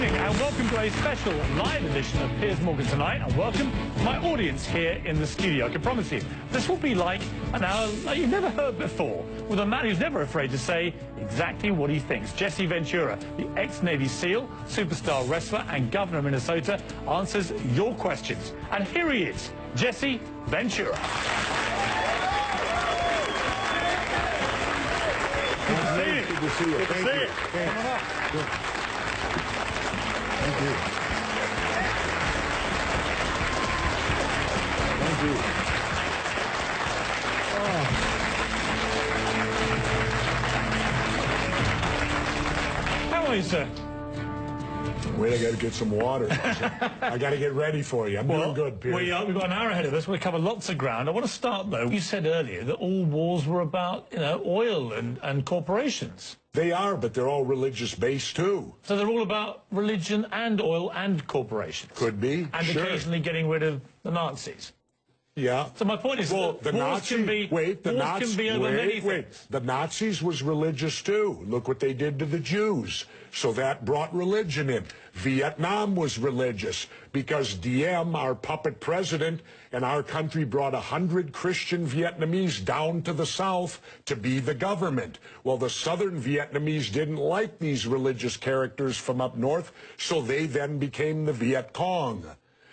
evening and welcome to a special live edition of Piers Morgan Tonight, and welcome my audience here in the studio. I can promise you this will be like an hour like you've never heard before, with a man who's never afraid to say exactly what he thinks. Jesse Ventura, the ex-Navy SEAL, superstar wrestler and governor of Minnesota, answers your questions. And here he is, Jesse Ventura. Good to see you. Good to see you. Good to see you. Come on up. Good. Thank you. Thank you. Oh. How are you, sir? Wait, I got to get some water. I got to get ready for you. I'm doing good, Piers. We've got an hour ahead of us. We'll cover lots of ground. I want to start, though. You said earlier that all wars were about, oil and corporations. They are, but they're all religious-based, too. So they're all about religion and oil and corporations. Could be, and sure. occasionally getting rid of the Nazis. Yeah. So my point is, well, that the wars can be over many things. The Nazis was religious too. Look what they did to the Jews. So that brought religion in. Vietnam was religious because Diem, our puppet president, and our country brought 100 Christian Vietnamese down to the south to be the government. Well, the southern Vietnamese didn't like these religious characters from up north, so they then became the Viet Cong.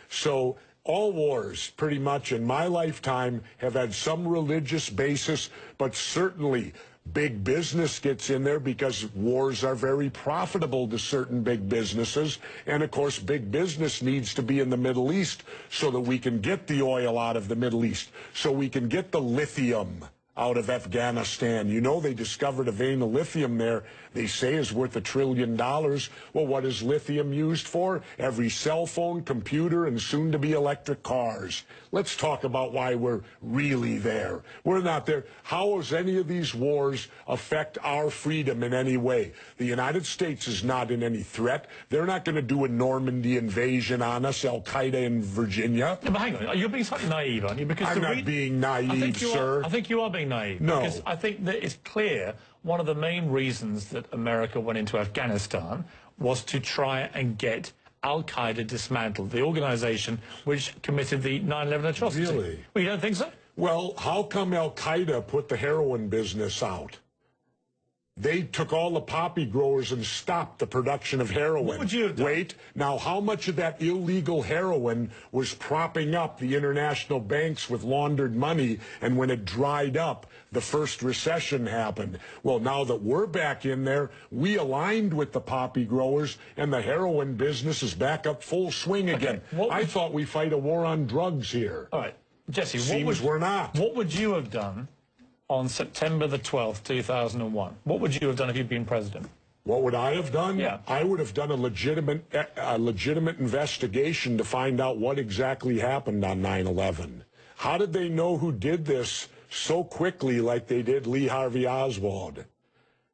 So all wars, pretty much in my lifetime, have had some religious basis, but certainly big business gets in there because wars are very profitable to certain big businesses. And, of course, big business needs to be in the Middle East so that we can get the oil out of the Middle East, so we can get the lithium out of Afghanistan. You know, they discovered a vein of lithium there they say is worth $1 trillion. Well, what is lithium used for? Every cell phone, computer, and soon-to-be electric cars. Let's talk about why we're really there. We're not there. How does any of these wars affect our freedom in any way? The United States is not in any threat. They're not going to do a Normandy invasion on us, Al-Qaeda in Virginia. Yeah, but hang on, you're being slightly naive, aren't you? Because I'm not being naive, sir. I think you are being naive. No. Because I think that it's clear one of the main reasons that America went into Afghanistan was to try and get Al-Qaeda dismantled, the organization which committed the 9/11 atrocity. Really? Well, you don't think so? Well, how come Al-Qaeda put the heroin business out? They took all the poppy growers and stopped the production of heroin. What would you have done? Wait, now how much of that illegal heroin was propping up the international banks with laundered money, and when it dried up, the first recession happened? Well, now that we're back in there, we aligned with the poppy growers, and the heroin business is back up full swing again. I thought we fight a war on drugs here. All right, Jesse, we're not. What would you have done on September the 12th, 2001? What would you have done if you'd been president? What would I have done? Yeah. I would have done a legitimate investigation to find out what exactly happened on 9/11. How did they know who did this so quickly like they did Lee Harvey Oswald?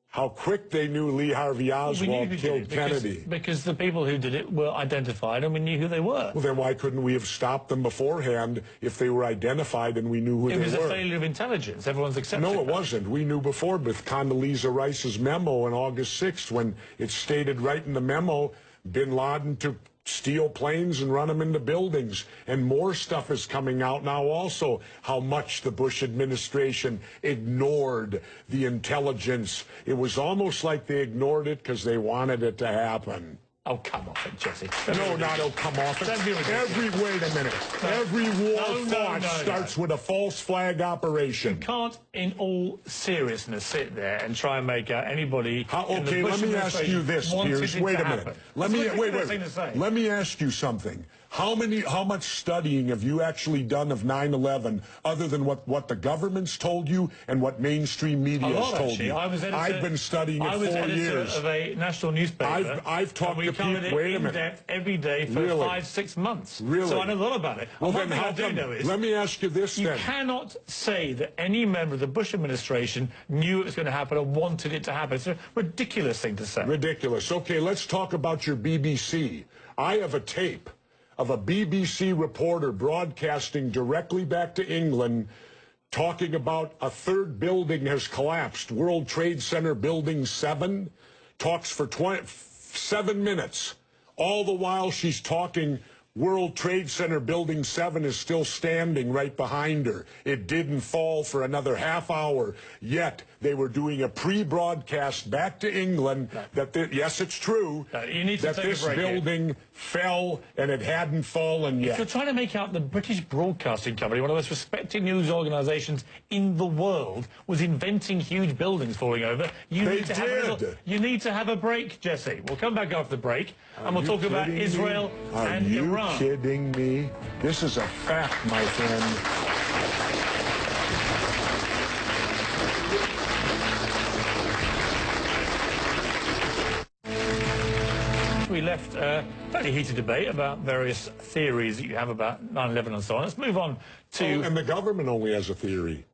How quick they knew Lee Harvey Oswald killed Kennedy. Because the people who did it were identified and we knew who they were. Well, then why couldn't we have stopped them beforehand if they were identified and we knew who they were? It was a failure of intelligence. Everyone's accepting No, it that. wasn't. We knew before with Condoleezza Rice's memo on August 6th when it stated right in the memo, bin Laden to steal planes and run them into buildings. And more stuff is coming out now also, how much the Bush administration ignored the intelligence. It was almost like they ignored it because they wanted it to happen. Oh, come off it, Jesse. No, not oh, come off it. Wait a minute. Every war fought starts with a false flag operation. You can't, in all seriousness, sit there and try and make out anybody. Okay, let me ask you this, Piers. Wait a minute. Let me ask you something. How much studying have you actually done of 9/11 other than what the government's told you and what mainstream media has told you? I've been studying it 4 years. I was editor of a national newspaper. I've talked to people. Wait a minute. Every day for 5-6 months. Really? So I know a lot about it. Well, then how come? Let me ask you this then. You cannot say that any member of the Bush administration knew it was going to happen or wanted it to happen. It's a ridiculous thing to say. Ridiculous. Okay, let's talk about your BBC. I have a tape of a BBC reporter broadcasting directly back to England talking about a third building has collapsed. World Trade Center Building 7 talks for 7 minutes. All the while she's talking, World Trade Center Building 7 is still standing right behind her. It didn't fall for another half hour, yet they were doing a pre-broadcast back to England that, yes, it's true, you need to that this building fell and it hadn't fallen yet. If you're trying to make out the British Broadcasting Company, one of the most respected news organisations in the world, was inventing huge buildings falling over, you need to have a break, Jesse. We'll come back after the break, and we'll talk about Israel and Iran. Are you kidding me? This is a fact, my friend. We left a fairly heated debate about various theories that you have about 9/11 and so on. Let's move on to... Oh, and the government only has a theory.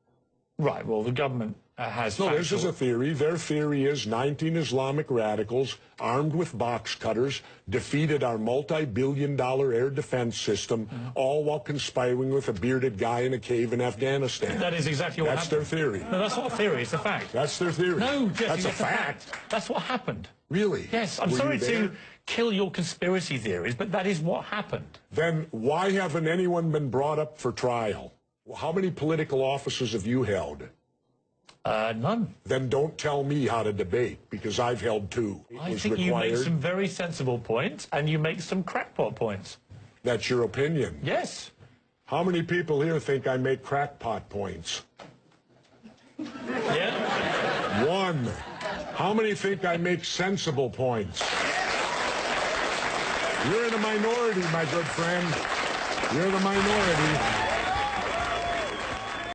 Right, well, the government has... No, this is a theory. Their theory is 19 Islamic radicals armed with box cutters defeated our multi-billion-dollar air defense system, all while conspiring with a bearded guy in a cave in Afghanistan. That is exactly what happened. That's their theory. No, that's not a theory, it's a fact. That's their theory. No, Jesse, that's a fact. That's what happened. Really? Yes, I'm sorry to kill your conspiracy theories, but that is what happened. Then why haven't anyone been brought up for trial? How many political offices have you held? None. Then don't tell me how to debate, because I've held two. I think you make some very sensible points, and you make some crackpot points. That's your opinion? Yes. How many people here think I make crackpot points? Yeah? One. How many think I make sensible points? You're in a minority, my good friend. You're the minority.